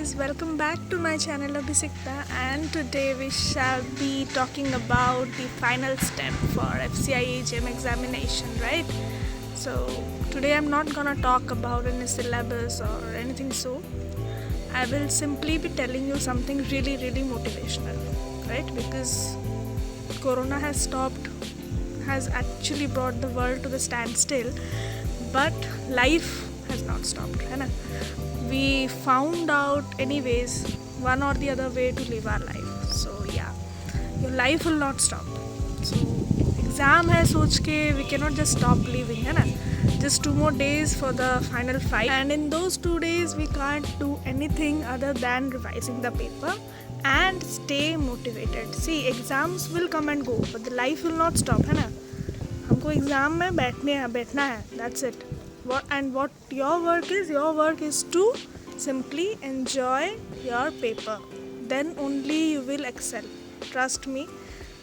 guys, welcome back to my channel Abhisikta, and today we shall be talking about the final step for FCI AGM examination, right? So today I'm not gonna talk about any syllabus or anything, so I will simply be telling you something really motivational, right? Because Corona has actually brought the world to the standstill, but life has not stopped, है ना? We found out anyways one or the other way to live our life. So yeah, your life will not stop. So exam है सोच के we cannot just stop living, है ना? Just 2 more days for the final fight, and in those 2 days we can't do anything other than revising the paper and stay motivated. See, exams will come and go, but the life will not stop, है ना? हमको exam में बैठना है, that's it. What your work is to simply enjoy your paper. Then only you will excel. Trust me,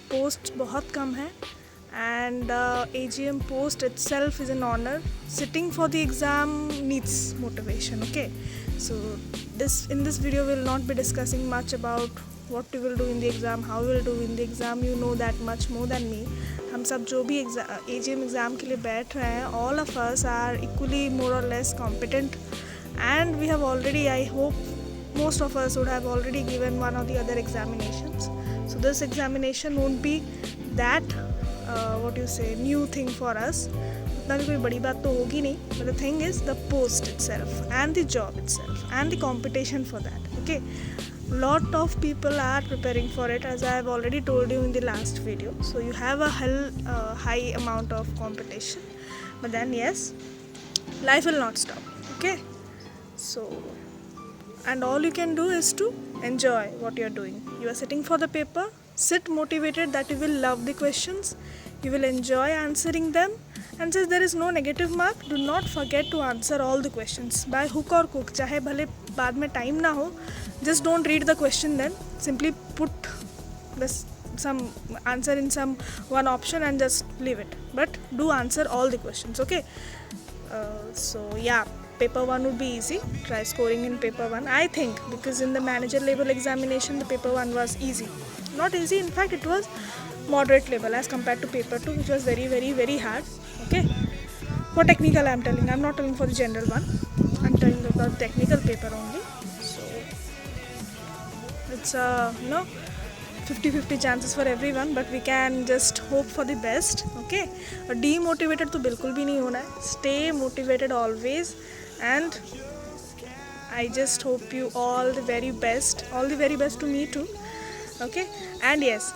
posts बहुत कम है, and AGM post itself is an honor. Sitting for the exam needs motivation. Okay, so in this video we will not be discussing much about what we will do in the exam, how we will do in the exam. You know that much more than me. हम सब जो भी AGM exam के लिए बैठ रहे हैं, all of us are equally more or less competent, and we have already, I hope most of us would have already given one or the other examinations. So this examination won't be that new thing for us. उतना भी कोई बड़ी बात तो होगी नहीं, but the thing is the post itself and the job itself and the competition for that. Okay, lot of people are preparing for it, as I have already told you in the last video. So you have a high amount of competition, but then yes, life will not stop. Okay, so and all you can do is to enjoy what you are doing. You are sitting for the paper, sit motivated that you will love the questions, you will enjoy answering them, and since there is no negative mark, do not forget to answer all the questions by hook or crook. चाहे भले बाद में time ना हो, just don't read the question, then simply put some answer in some one option and just leave it, but do answer all the questions. Okay, so yeah, paper 1 would be easy. Try scoring in paper 1, I think, because in the manager level examination the paper 1 was easy. Not easy, in fact it was moderate level as compared to paper 2, which was very hard. Okay, for technical I'm telling, I'm not telling for the general one, I'm telling about technical paper only. So it's 50-50 chances for everyone, but we can just hope for the best. Okay, demotivated तो बिल्कुल भी नहीं होना है. Stay motivated always, and I just hope you all the very best to me too. Okay, and yes,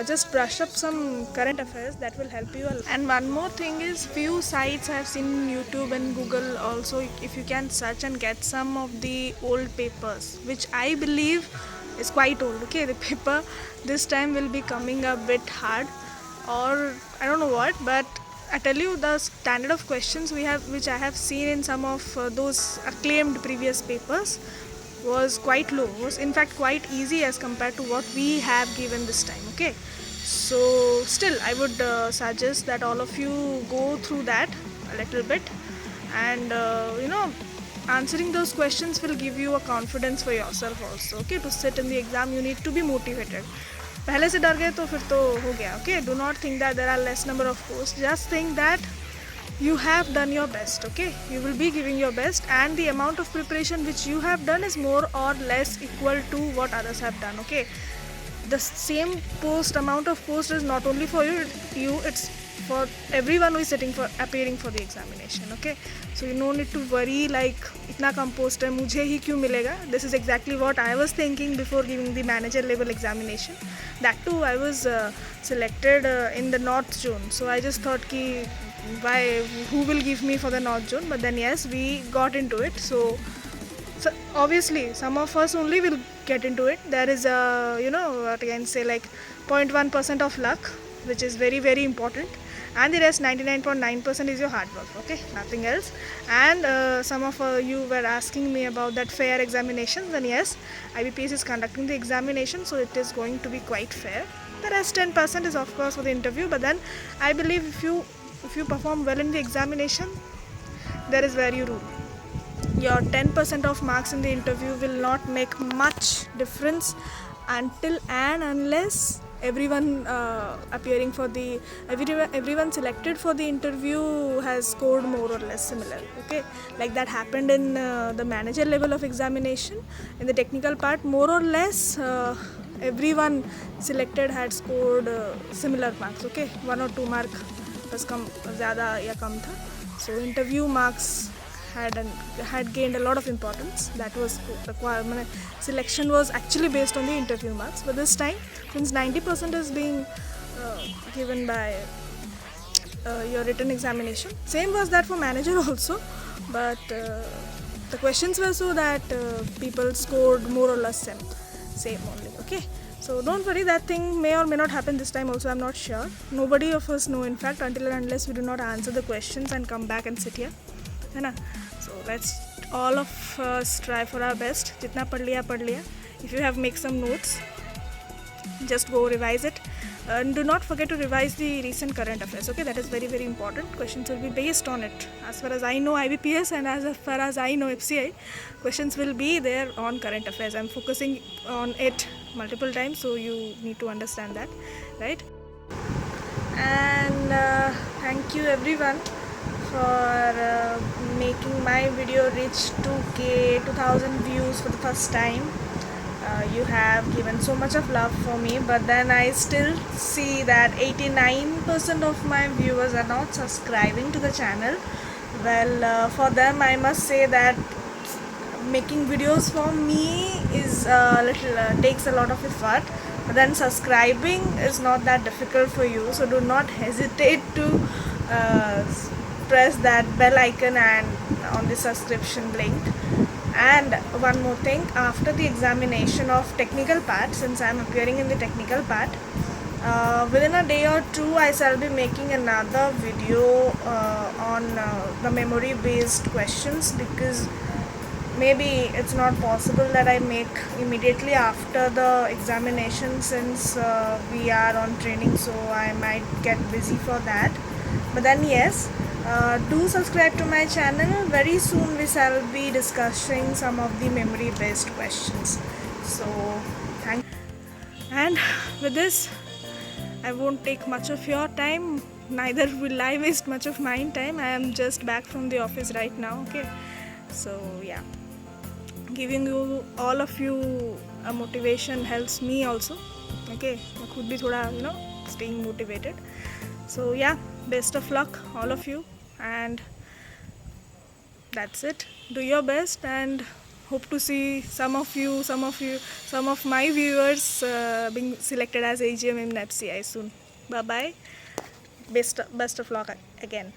just brush up some current affairs, that will help you a lot. And one more thing is, few sites I have seen in YouTube and Google also, if you can search and get some of the old papers, which I believe is quite old. Okay, the paper this time will be coming a bit hard, or I don't know what, but I tell you, the standard of questions which I have seen in some of those acclaimed previous papers, was quite low, was in fact quite easy as compared to what we have given this time. Okay, so still I would suggest that all of you go through that a little bit, and answering those questions will give you a confidence for yourself also. Okay, to sit in the exam you need to be motivated. पहले से डर गए तो फिर तो हो गया. Okay, do not think that there are less number of posts, just think that you have done your best. Okay, you will be giving your best, and the amount of preparation which you have done is more or less equal to what others have done. Okay, the same amount of post is not only for you, it's for everyone who is appearing for the examination. Okay, so you no need to worry like इतना कम post है, मुझे ही क्यों मिलेगा. This is exactly what I was thinking before giving the manager level examination. That too, I was selected in the North Zone, so I just thought ki who will give me for the North Zone. But then yes, we got into it. So obviously some of us only will get into it. There is a what I can say, like 0.1% of luck, which is very important, and the rest 99.9% is your hard work. Okay, nothing else. And some of you were asking me about that fair examinations, and yes, IBPS is conducting the examination, so it is going to be quite fair. The rest 10% is of course for the interview, but then I believe if you perform well in the examination, there is where you rule. your 10% of marks in the interview will not make much difference until and unless everyone selected for the interview has scored more or less similar. Okay, like that happened in the manager level of examination. In the technical part, more or less everyone selected had scored similar marks. Okay, 1 or 2 mark बस कम ज़्यादा या कम था. So interview marks had gained a lot of importance. That was required. Selection was actually based on the interview marks. But this time, since 90% is being given by your written examination, same was that for manager also. But the questions were so that people scored more or less same only. Okay. So don't worry, that thing may or may not happen this time also, I'm not sure. Nobody of us know, in fact, until and unless we do not answer the questions and come back and sit here. है ना? So let's all of us try for our best. जितना पढ़ लिया. If you have make some notes, just go revise it. And do not forget to revise the recent current affairs. Okay, that is very, very important. Questions will be based on it. As far as I know IBPS and as far as I know FCI, questions will be there on current affairs. I'm focusing on it multiple times, so you need to understand that, right? And thank you everyone for making my video reach 2k 2000 views for the first time. You have given so much of love for me, but then I still see that 89% of my viewers are not subscribing to the channel. Well, for them I must say that making videos for me is takes a lot of effort, but then subscribing is not that difficult for you, so do not hesitate to press that bell icon and on the subscription link. And one more thing, after the examination of technical part, since I am appearing in the technical part, within a day or two I shall be making another video on the memory based questions, because maybe it's not possible that I make immediately after the examination, since we are on training, so I might get busy for that. But then yes, do subscribe to my channel. Very soon we shall be discussing some of the memory based questions. So thank you. And with this, I won't take much of your time, neither will I waste much of my time. I am just back from the office right now. Okay, so yeah, giving you all of you a motivation helps me also. Okay, I could be thoda, staying motivated. So yeah, best of luck all of you, and that's it. Do your best, and hope to see some of my viewers being selected as AGM in FCI soon. Bye bye. Best of luck again.